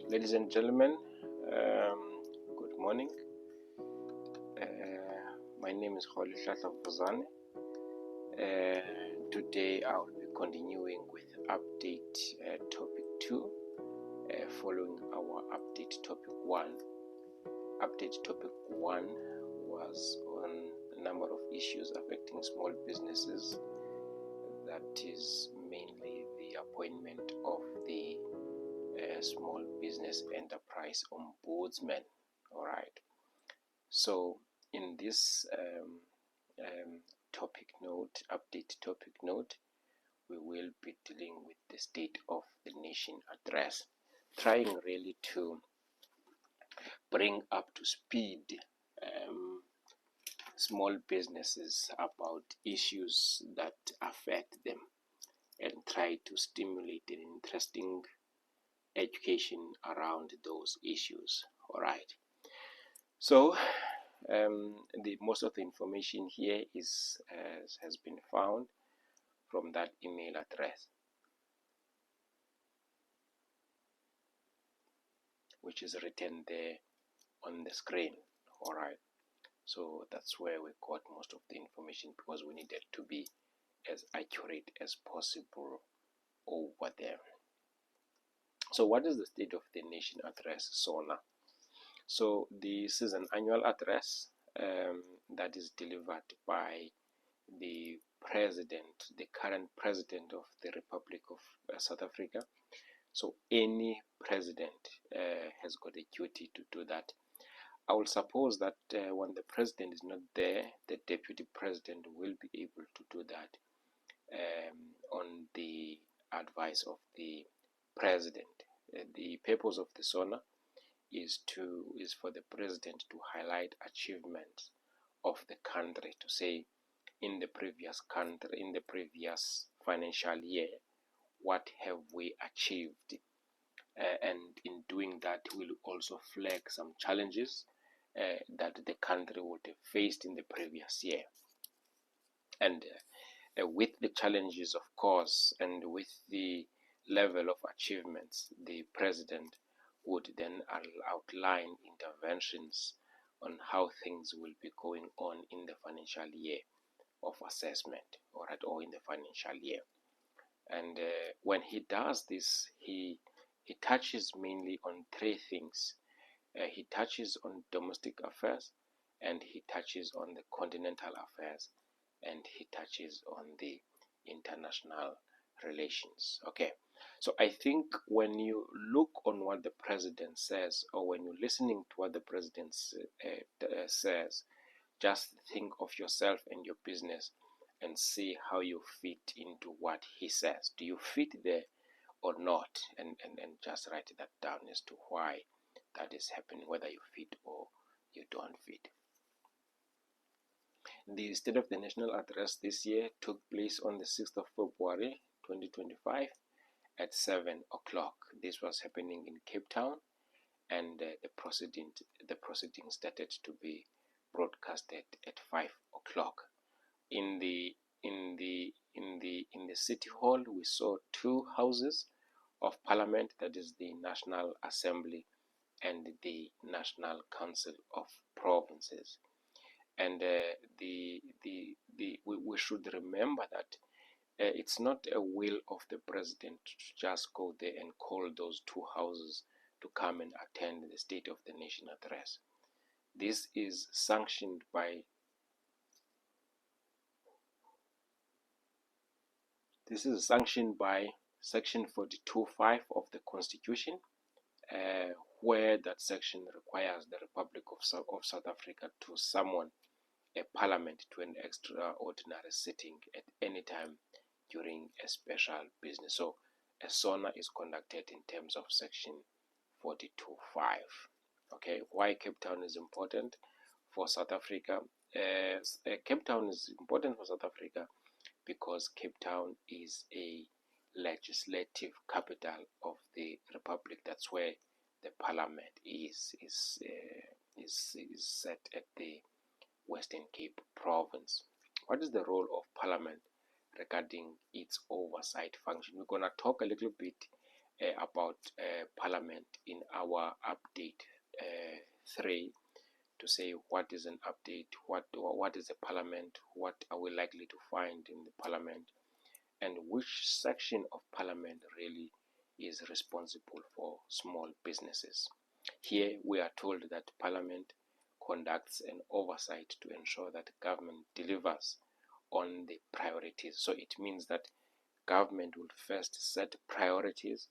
Ladies and gentlemen, good morning. My name is Kholi Vazane. Today I will be continuing with update topic 2, following our update topic 1. Update topic 1 was on a number of issues affecting small businesses. That is mainly the appointment of the Small Business Enterprise Ombudsman. All right. So in this update topic note, we will be dealing with the State of the Nation address, trying really to bring up to speed small businesses about issues that affect them and try to stimulate an interesting education around those issues. All right. So most of the information here has been found from that email address, which is written there on the screen. All right. So that's where we got most of the information, because we needed to be as accurate as possible over there. So what is the State of the Nation address, SONA? So this is an annual address that is delivered by the president, the current president of the Republic of South Africa. So any president has got a duty to do that. I will suppose that when the president is not there, the deputy president will be able to do that on the advice of the president. The purpose of the SONA is for the president to highlight achievements of the country, to say in the previous financial year, what have we achieved, and in doing that we'll also flag some challenges that the country would have faced in the previous year. And with the challenges, of course, and with the level of achievements, the president would then outline interventions on how things will be going on in the financial year of assessment, or in the financial year. And when he does this, he touches mainly on three things. He touches on domestic affairs, and he touches on the continental affairs, and he touches on the international relations. Okay, so I think when you look on what the president says, or when you're listening to what the president says, just think of yourself and your business and see how you fit into what he says. Do you fit there or not? And just write that down as to why that is happening, whether you fit or you don't fit. The State of the National address this year took place on the 6th of February 2025 at 7 o'clock. This was happening in Cape Town, and the proceedings started to be broadcasted at 5 o'clock. In the City Hall, we saw two houses of Parliament, that is the National Assembly and the National Council of Provinces. And we should remember that it's not a will of the president to just go there and call those two houses to come and attend the State of the Nation address. This is sanctioned by Section 42(5) of the Constitution, where that section requires the Republic of South Africa to summon a parliament to an extraordinary sitting at any time during a special business. So a SONA is conducted in terms of Section 42(5). Okay, why Cape Town is important for South Africa? Cape Town is important for South Africa because Cape Town is a legislative capital of the Republic. That's where the Parliament is set at the Western Cape Province. What is the role of Parliament regarding its oversight function? We're going to talk a little bit about Parliament in our update 3 to say what is an update, what is a Parliament, what are we likely to find in the Parliament, and which section of Parliament really is responsible for small businesses. Here we are told that Parliament conducts an oversight to ensure that government delivers on the priorities. So it means that government will first set priorities,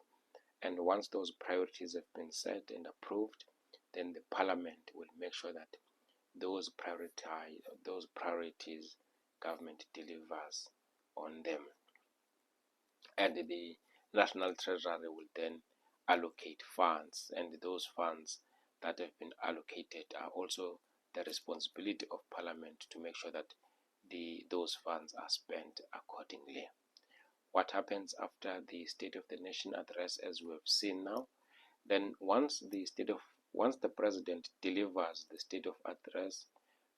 and once those priorities have been set and approved, then the Parliament will make sure that those priorities government delivers on them, and the National Treasury will then allocate funds, and those funds that have been allocated are also the responsibility of Parliament to make sure that those funds are spent accordingly. What happens after the State of the Nation address, as we have seen now? Then once the President delivers the State of Address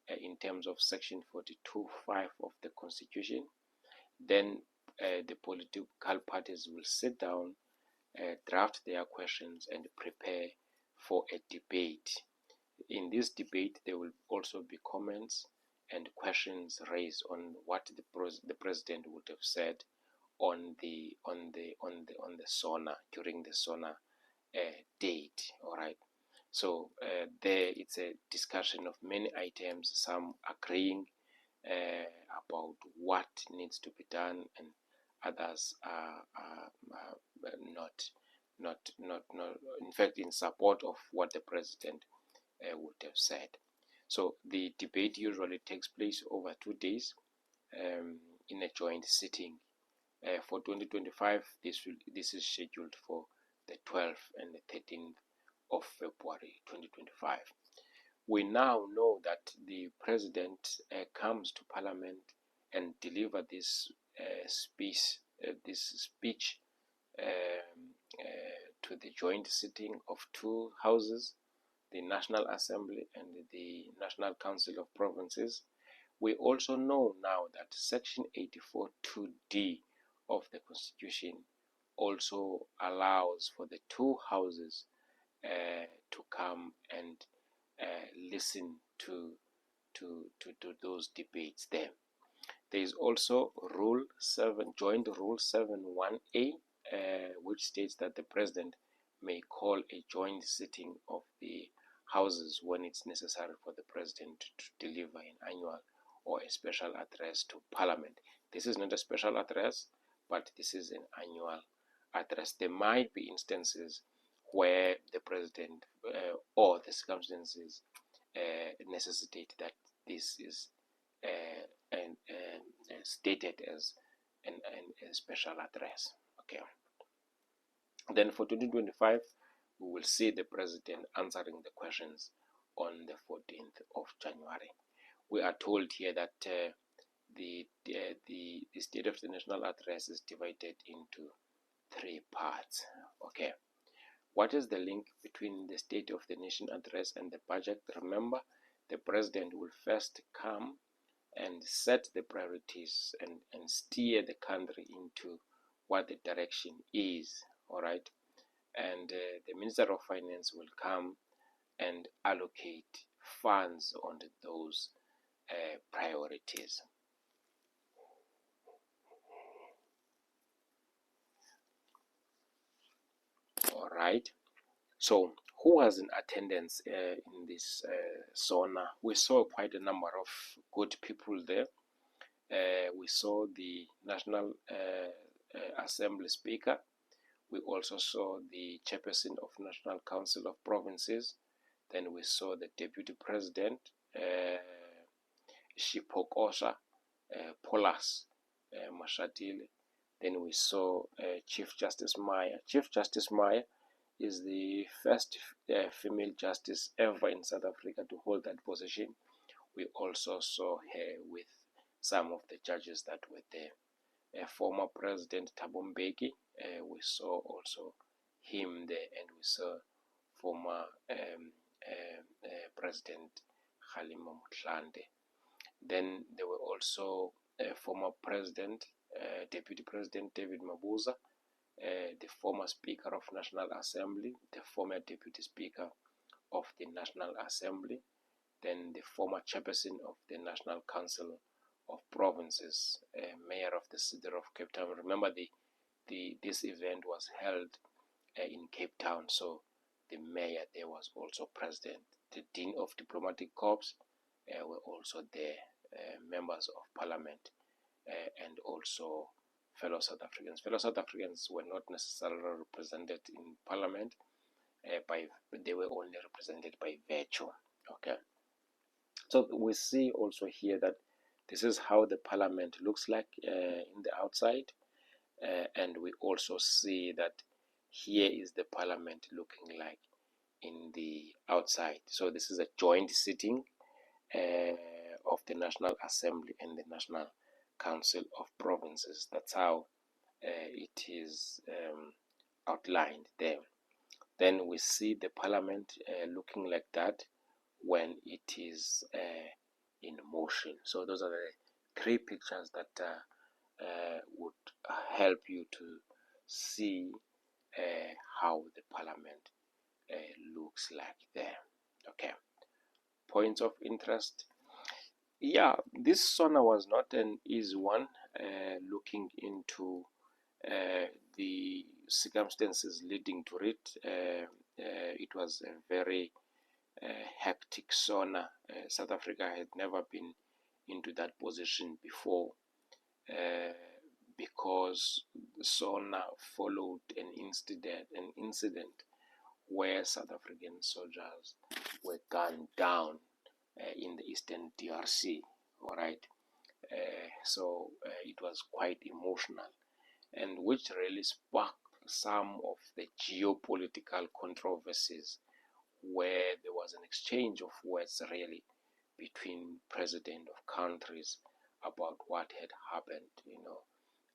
in terms of Section 42(5) of the Constitution, then the political parties will sit down, draft their questions, and prepare for a debate. In this debate, there will also be comments and questions raised on what the president would have said on the SONA during the SONA date. All right. So there it's a discussion of many items, some agreeing about what needs to be done, and others are not in fact in support of what the president would have said. So the debate usually takes place over 2 days in a joint sitting. For 2025, this is scheduled for the 12th and the 13th of February 2025. We now know that the president comes to Parliament and deliver this speech to the joint sitting of two houses, the National Assembly and the National Council of Provinces. We also know now that Section 84(2)(d) of the Constitution also allows for the two houses to come and listen to those debates there. There is also Rule 7, Joint Rule 7(1)(a), which states that the President may call a joint sitting of the houses when it's necessary for the President to deliver an annual or a special address to Parliament. This is not a special address, but this is an annual address. There might be instances where the President or the circumstances necessitate that this is stated as a special address. Okay. Then for 2025, we will see the President answering the questions on the 14th of January. We are told here that the State of the National Address is divided into 3 parts. Okay. What is the link between the State of the Nation Address and the budget? Remember, the President will first come and set the priorities and steer the country into what the direction is. All right. And the Minister of Finance will come and allocate funds on those priorities. All right. So who was in attendance in this SONA? We saw quite a number of good people there. We saw the National Assembly Speaker. We also saw the Chairperson of National Council of Provinces. Then we saw the Deputy President, Shipokosha, Polas Mashatile. Then we saw Chief Justice Maya. Chief Justice Maya is the first female justice ever in South Africa to hold that position. We also saw her with some of the judges that were there. Former President Thabo Mbeki, we saw also him there, and we saw former President Kgalema Motlanthe. Then there were also former President, Deputy President David Mabuza, the former Speaker of National Assembly, the former Deputy Speaker of the National Assembly, then the former Chairperson of the National Council of Provinces, Mayor of the City of Cape Town. Remember, this event was held in Cape Town, so the mayor there was also present. The Dean of Diplomatic Corps were also there, members of Parliament, and also fellow South Africans. Fellow South Africans were not necessarily represented in Parliament, they were only represented by virtue. Okay. So we see also here that this is how the Parliament looks like in the outside, and we also see that here is the Parliament looking like in the outside. So this is a joint sitting of the National Assembly and the National Council of Provinces. That's how it is outlined there. Then we see the Parliament looking like that when it is in motion. So those are the three pictures that would help you to see how the Parliament looks like there. Okay. Points of interest. Yeah, this SONA was not an easy one, looking into the circumstances leading to it. It was a very hectic SONA. South Africa had never been into that position before, because SONA followed an incident where South African soldiers were gunned down in the Eastern DRC. All right, so it was quite emotional, and which really sparked some of the geopolitical controversies, where there was an exchange of words really between president of countries about what had happened,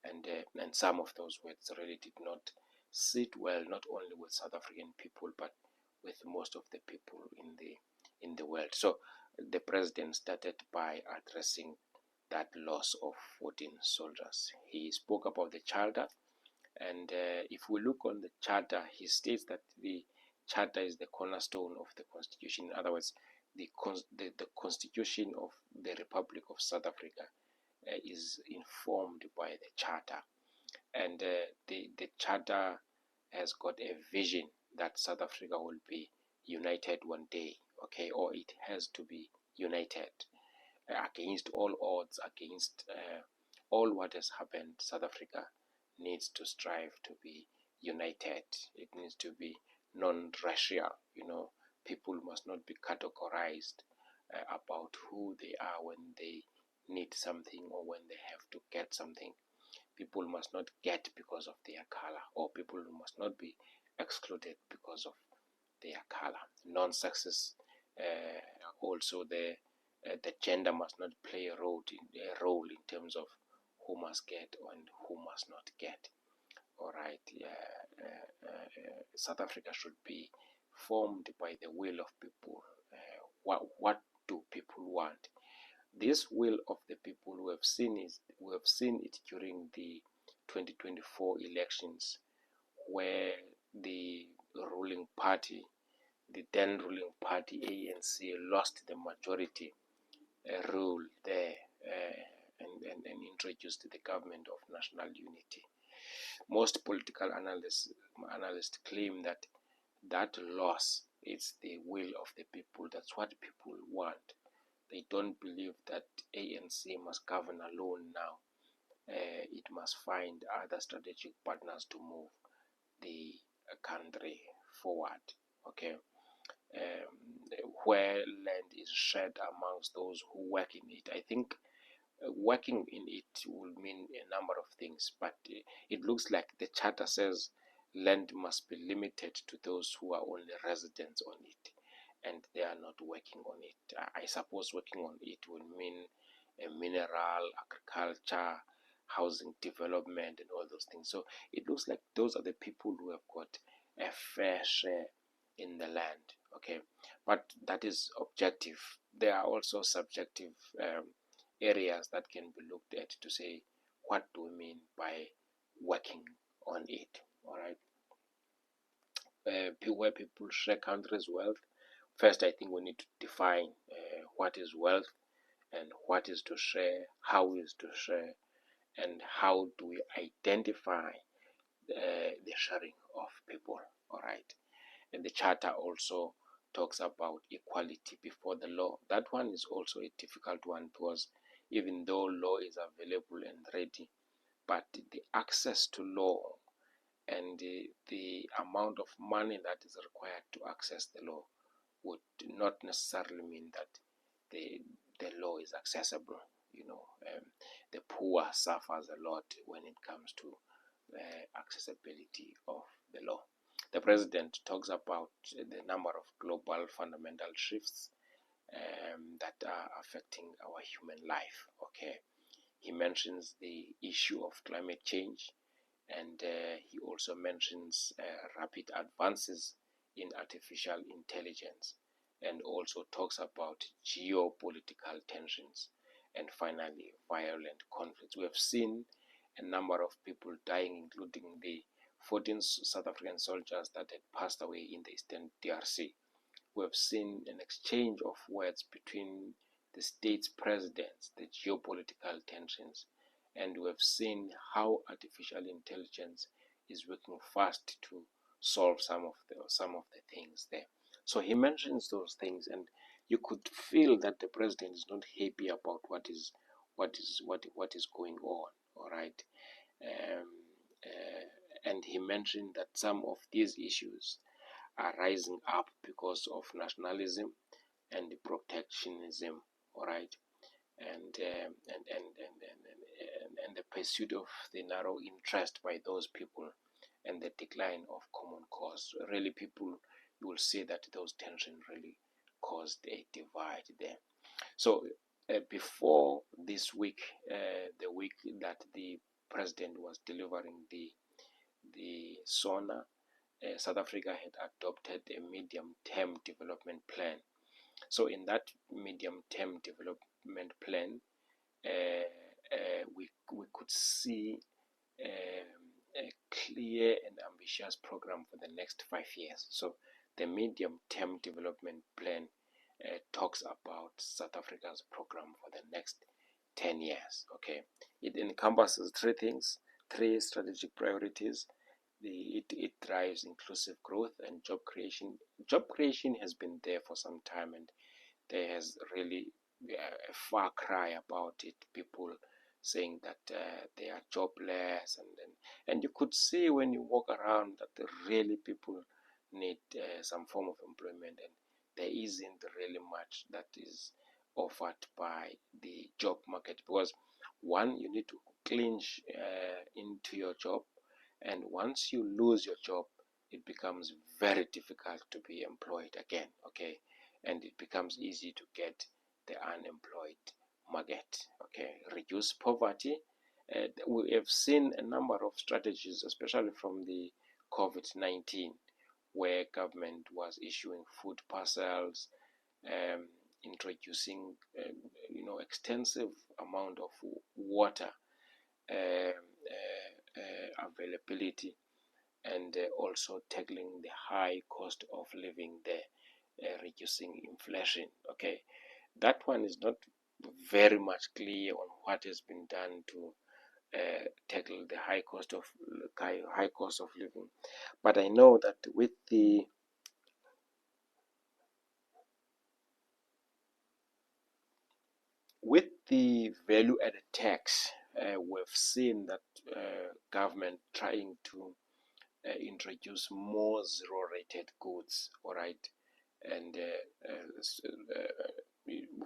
and some of those words really did not sit well, not only with South African people, but with most of the people in the world. So the president started by addressing that loss of 14 soldiers. He spoke about the charter, and if we look on the charter, he states that the charter is the cornerstone of the constitution. In other words, the constitution of the Republic of South Africa is informed by the charter, and the charter has got a vision that South Africa will be united one day, okay, or it has to be united against all odds, against all what has happened. South Africa needs to strive to be united. It needs to be non-racial. People must not be categorized about who they are when they need something or when they have to get something. People must not get because of their color, or people must not be excluded because of their color. Non-sexist, also the gender must not play a role in terms of who must get and who must not get. All right, South Africa should be formed by the will of people. What do people want? This will of the people, we have seen it during the 2024 elections, where the ruling party, the then ruling party ANC, lost the majority rule there, and introduced the government of national unity. Most political analysts claim that loss is the will of the people. That's what people want. They don't believe that ANC must govern alone now. It must find other strategic partners to move the country forward. Okay, where land is shared amongst those who work in it. I think working in it will mean a number of things, but it looks like the charter says land must be limited to those who are only residents on it, and they are not working on it. I suppose working on it will mean a mineral, agriculture, housing development, and all those things. So it looks like those are the people who have got a fair share in the land. Okay, but that is objective. There are also subjective areas that can be looked at to say, what do we mean by working on it? all right, where people share countries' wealth. First, I think we need to define what is wealth and what is to share, how is to share, and how do we identify the sharing of people, all right. And the charter also talks about equality before the law. That one is also a difficult one because even though law is available and ready, but the access to law and the amount of money that is required to access the law would not necessarily mean that the the law is accessible. You know, the poor suffers a lot when it comes to accessibility of the law. The president talks about the number of global fundamental shifts that are affecting our human life. Okay, he mentions the issue of climate change, and he also mentions rapid advances in artificial intelligence, and also talks about geopolitical tensions, and finally violent conflicts. We have seen a number of people dying, including the 14 South African soldiers that had passed away in the eastern DRC. We have seen an exchange of words between the state's presidents, the geopolitical tensions, and we have seen how artificial intelligence is working fast to solve some of the things there. So he mentions those things, and you could feel that the president is not happy about what is going on. All right, um, and he mentioned that some of these issues are rising up because of nationalism and protectionism. All right, and the pursuit of the narrow interest by those people and the decline of common cause. Really, people, you will see that those tensions really caused a divide there. So before this week, the week that the president was delivering the SONA, South Africa had adopted a medium-term development plan. So in that medium-term development plan, we could see a clear and ambitious program for the next 5 years. So the medium-term development plan talks about South Africa's program for the next 10 years. Okay, it encompasses three things, three strategic priorities. It drives inclusive growth and job creation. Job creation has been there for some time, and there has really a far cry about it. People saying that they are jobless, and you could see when you walk around that really people need some form of employment, and there isn't really much that is offered by the job market, because one, you need to clinch into your job, and once you lose your job, it becomes very difficult to be employed again. Okay, and it becomes easy to get the unemployed market. Okay, reduce poverty. We have seen a number of strategies, especially from the COVID-19, where government was issuing food parcels, introducing extensive amount of water availability, and also tackling the high cost of living there, reducing inflation. Okay, that one is not very much clear on what has been done to tackle the high cost of living, but I know that with the value added tax, we've seen that government trying to introduce more zero rated goods, all right, and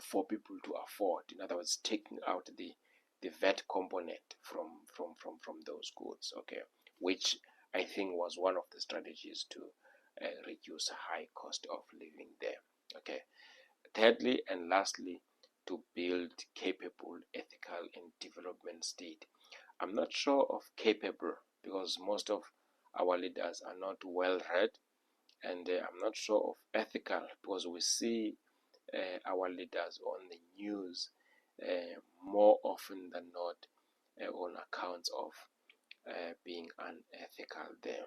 for people to afford. In other words, taking out the VAT component from those goods, okay, which I think was one of the strategies to reduce high cost of living there. Okay. Thirdly and lastly, to build capable, ethical, and development state. I'm not sure of capable because most of our leaders are not well read, and I'm not sure of ethical because we see our leaders on the news more often than not on accounts of being unethical there.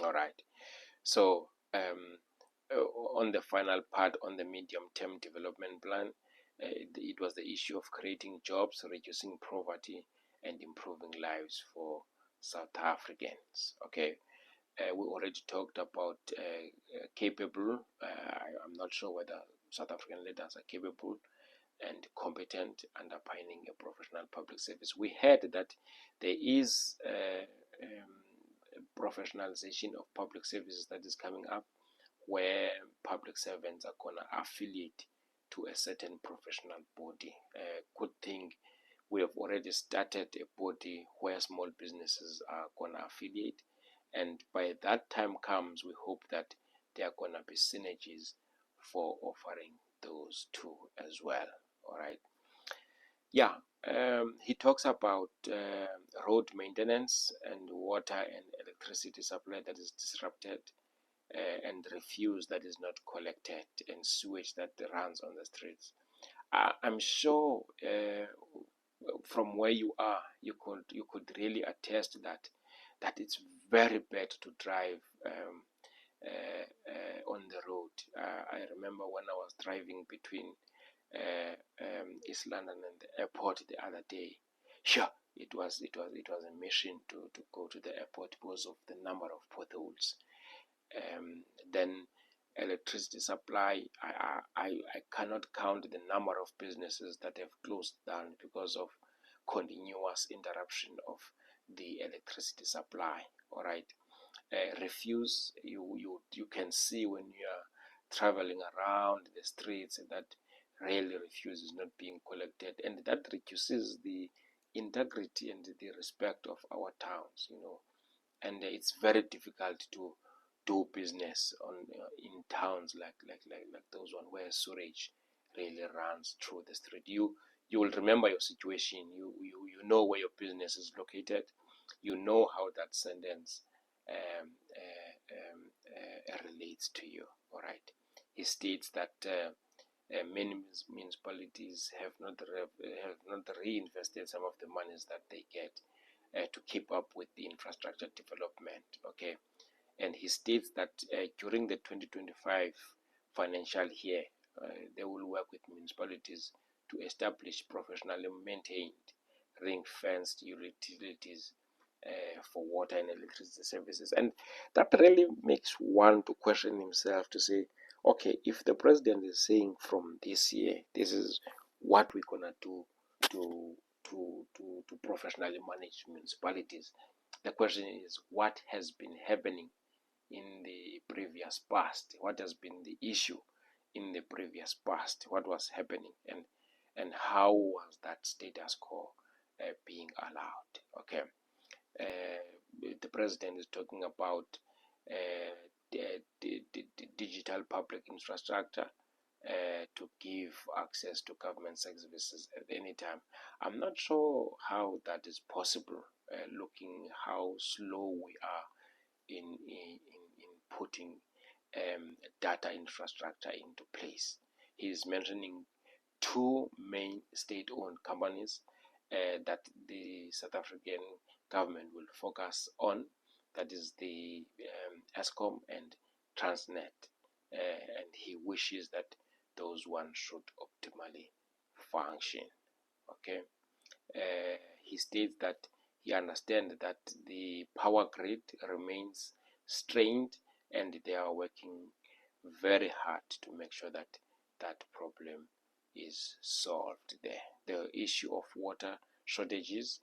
All right. So on the final part, on the medium-term development plan, it was the issue of creating jobs, reducing poverty, and improving lives for South Africans. Okay, we already talked about capable. I'm not sure whether South African leaders are capable and competent, underpinning a professional public service. We heard that there is professionalization of public services that is coming up, where public servants are going to affiliate to a certain professional body. Good thing we have already started a body where small businesses are going to affiliate, and by that time comes, we hope that there are going to be synergies for offering those two as well. All right. Yeah, he talks about road maintenance and water and electricity supply that is disrupted, and refuse that is not collected, and sewage that runs on the streets. I'm sure from where you are, you could really attest that it's very bad to drive on the road. I remember when I was driving between East London and the airport the other day. Sure, it was a mission to go to the airport because of the number of potholes. Then electricity supply. I cannot count the number of businesses that have closed down because of continuous interruption of the electricity supply. All right. Refuse, you can see when you are traveling around the streets that really refuse is not being collected, and that reduces the integrity and the respect of our towns, and it's very difficult to do business on in towns like those one where sewage really runs through the street. You will remember your situation. You know where your business is located. You know how that sentence relates to you. All right. He states that many municipalities have not reinvested some of the monies that they get to keep up with the infrastructure development. Okay, and he states that during the 2025 financial year, they will work with municipalities to establish professionally maintained ring-fenced utilities for water and electricity services. And that really makes one to question himself to say, okay, if the president is saying from this year, this is what we're gonna do to professionally manage municipalities, the question is what has been happening in the previous past? What has been the issue in the previous past? What was happening, and how was that status quo being allowed? Okay. The president is talking about the digital public infrastructure to give access to government services at any time. I'm not sure how that is possible, looking how slow we are in putting data infrastructure into place. He's mentioning two main state-owned companies that the South African government will focus on. That is the Eskom and Transnet, and he wishes that those ones should optimally function. Okay, he states that he understands that the power grid remains strained, and they are working very hard to make sure that that problem is solved there. The issue of water shortages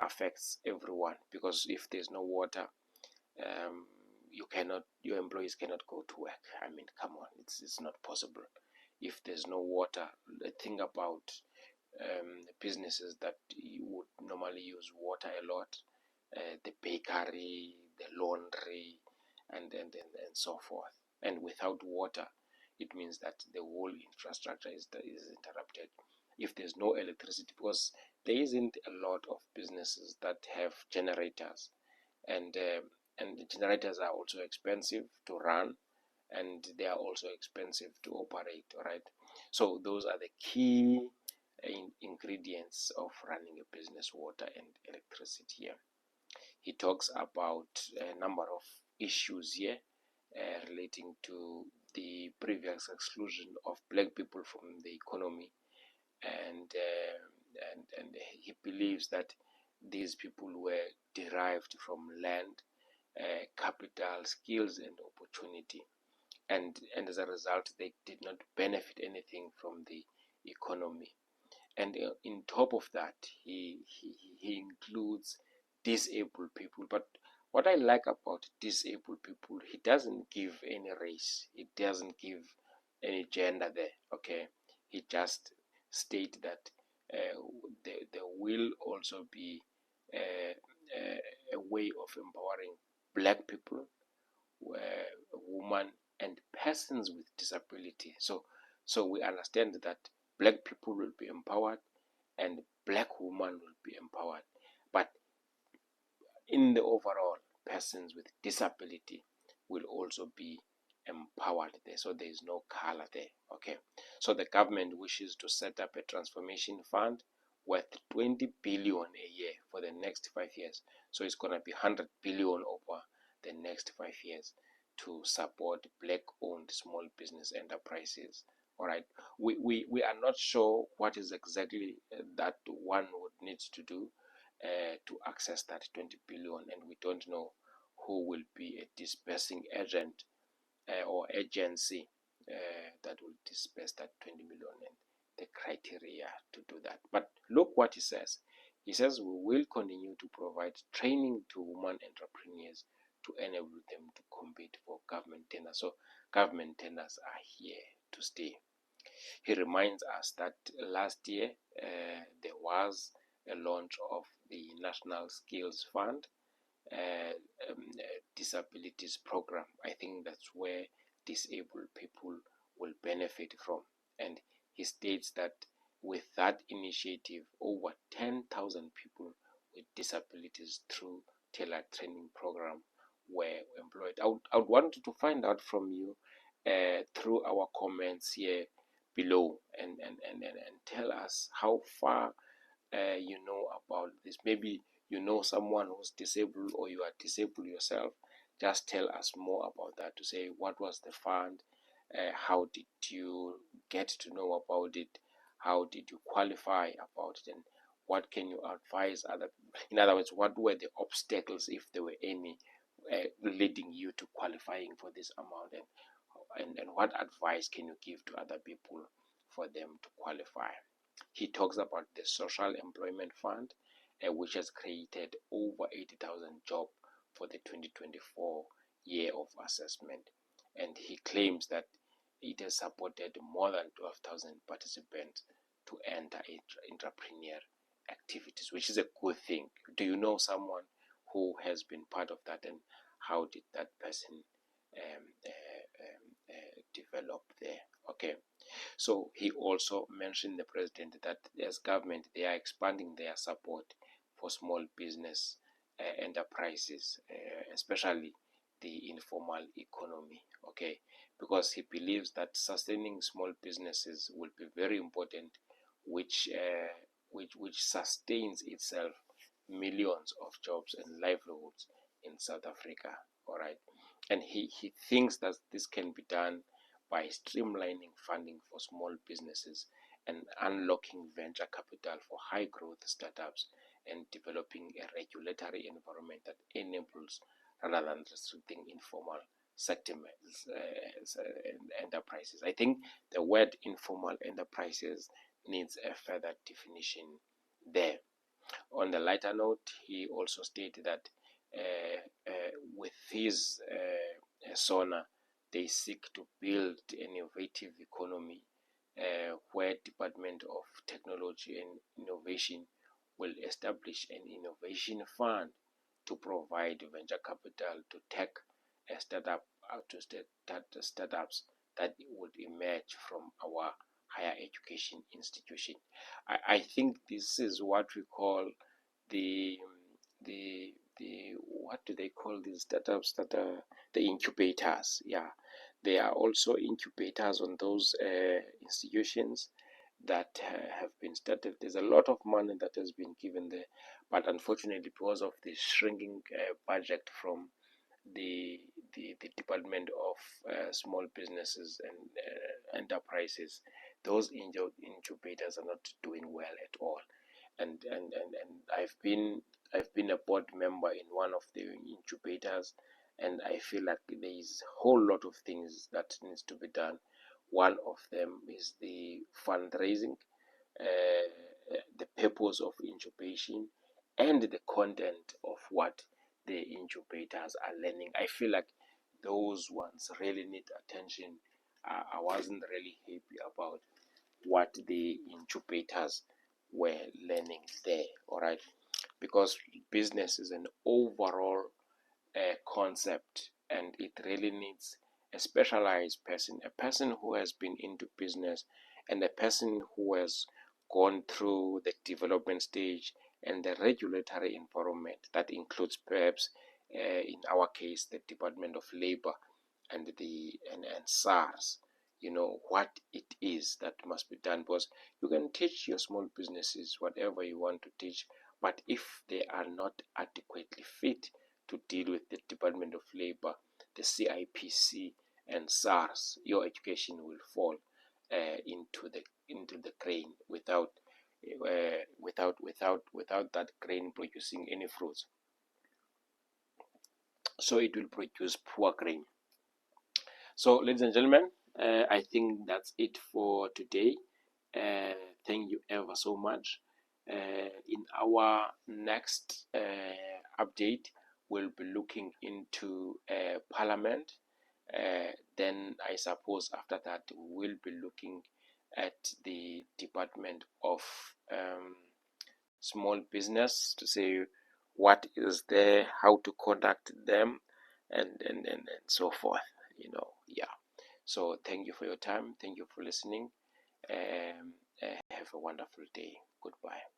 affects everyone, because if there's no water, your employees cannot go to work. I mean, come on, it's not possible. If there's no water, think about businesses that you would normally use water a lot, the bakery, the laundry, and so forth. And without water, it means that the whole infrastructure is interrupted. If there's no electricity, because there isn't a lot of businesses that have generators, and the generators are also expensive to run, and they are also expensive to operate. All right, so those are the key ingredients of running a business: water and electricity. Here he talks about a number of issues here relating to the previous exclusion of black people from the economy, and he believes that these people were derived from land, capital, skills, and opportunity, and as a result, they did not benefit anything from the economy. And in top of that, he includes disabled people. But what I like about disabled people, he doesn't give any race, he doesn't give any gender there. Okay, he just state that there will also be a way of empowering black people, women, and persons with disability. So we understand that black people will be empowered and black women will be empowered, but in the overall, persons with disability will also be empowered there. So there is no color there. Okay, so the government wishes to set up a transformation fund worth 20 billion a year for the next 5 years. So it's going to be 100 billion over the next 5 years to support black owned small business enterprises. All right, we are not sure what is exactly that one would need to do to access that 20 billion, and we don't know who will be a dispersing agent or agency that will disperse that 20 million and the criteria to do that. But look what he says. He says we will continue to provide training to women entrepreneurs to enable them to compete for government tenders. So government tenders are here to stay. He reminds us that last year there was a launch of the National Skills Fund disabilities program. I think that's where disabled people will benefit from. And he states that with that initiative, over 10,000 people with disabilities through tailored training program were employed. I would want to find out from you through our comments here below, and tell us how far you know about this. Maybe you know someone who's disabled or you are disabled yourself. Just tell us more about that, to say what was the fund, how did you get to know about it, how did you qualify about it, and what can you advise other people. In other words, what were the obstacles, if there were any, leading you to qualifying for this amount, and what advice can you give to other people for them to qualify. He talks about the Social Employment Fund, which has created over 80,000 jobs for the 2024 year of assessment. And he claims that it has supported more than 12,000 participants to enter entrepreneur activities, which is a good thing. Do you know someone who has been part of that, and how did that person develop there? Okay. So he also mentioned, the president, that as government they are expanding their support for small business enterprises, especially the informal economy. Okay, because he believes that sustaining small businesses will be very important, which sustains itself millions of jobs and livelihoods in South Africa. All right, and he thinks that this can be done by streamlining funding for small businesses and unlocking venture capital for high growth startups, and developing a regulatory environment that enables rather than restricting informal sector enterprises. I think the word informal enterprises needs a further definition there. On the lighter note, he also stated that with his SONA, they seek to build an innovative economy where Department of Technology and Innovation will establish an innovation fund to provide venture capital to tech startups that would emerge from our higher education institution. I think this is what we call the what do they call these startups that are the incubators? Yeah, there are also incubators on those institutions that have been started. There's a lot of money that has been given there, but unfortunately, because of the shrinking budget from the the Department of Small Businesses and Enterprises, those incubators are not doing well at all. And I've been a board member in one of the incubators, and I feel like there is a whole lot of things that needs to be done. One of them is the fundraising, the purpose of incubation, and the content of what the incubators are learning. I feel like those ones really need attention. I wasn't really happy about what the incubators were learning there, all right? Because business is an overall concept, and it really needs a specialized person, a person who has been into business, and a person who has gone through the development stage and the regulatory environment that includes perhaps in our case the Department of Labor and SARS. You know what it is that must be done, because you can teach your small businesses whatever you want to teach, but if they are not adequately fit to deal with the Department of Labor, the CIPC, and SARS, your education will fall into the grain without that grain producing any fruits. So it will produce poor grain. So, ladies and gentlemen, I think that's it for today. Thank you ever so much. In our next update, we'll be looking into Parliament. Then I suppose after that, we'll be looking at the Department of Small Business to say what is there, how to contact them, and so forth. Yeah. So thank you for your time. Thank you for listening. Have a wonderful day. Goodbye.